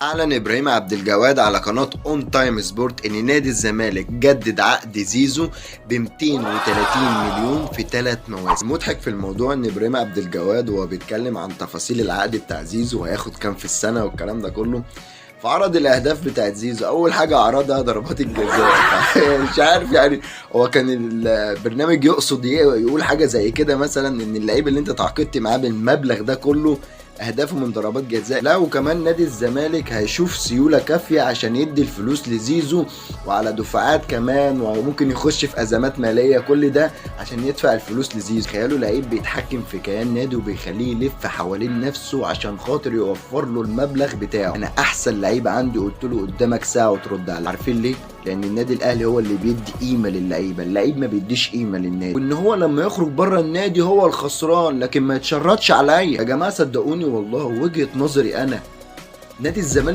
أعلن إبراهيم عبد الجواد على قناة أون تايم سبورت إن نادي الزمالك جدد عقد زيزو ب 230 مليون في 3 مواسم. المضحك في الموضوع إن إبراهيم عبد الجواد وهو بيتكلم عن تفاصيل العقد بتاع زيزو وهياخد كام في السنة والكلام ده كله، فعرض الأهداف بتاعت زيزو. أول حاجة عرضها ضربات الجزاء. مش عارف يعني هو كان البرنامج يقصد يقول حاجة زي كده، مثلا إن اللعيب اللي أنت تعاقدت معاه بالمبلغ ده كله اهدافه من ضربات جزاء. لا، وكمان نادي الزمالك هيشوف سيوله كافيه عشان يدي الفلوس لزيزو وعلى دفعات كمان، وممكن يخش في ازمات ماليه، كل ده عشان يدفع الفلوس لزيزو. تخيلوا لعيب بيتحكم في كيان نادي وبيخليه يلف حوالين نفسه عشان خاطر يوفر له المبلغ بتاعه. انا احسن لعيب عندي قلت له قدامك ساعه وترد على. عارفين ليه؟ لان النادي الاهلي هو اللي بيدي قيمه للعيبه، اللعيب ما بيديش قيمه للنادي، وان هو لما يخرج بره النادي هو الخسران، لكن ما يتشرطش عليا. يا جماعه صدقوني والله وجهه نظري انا، نادي الزمالك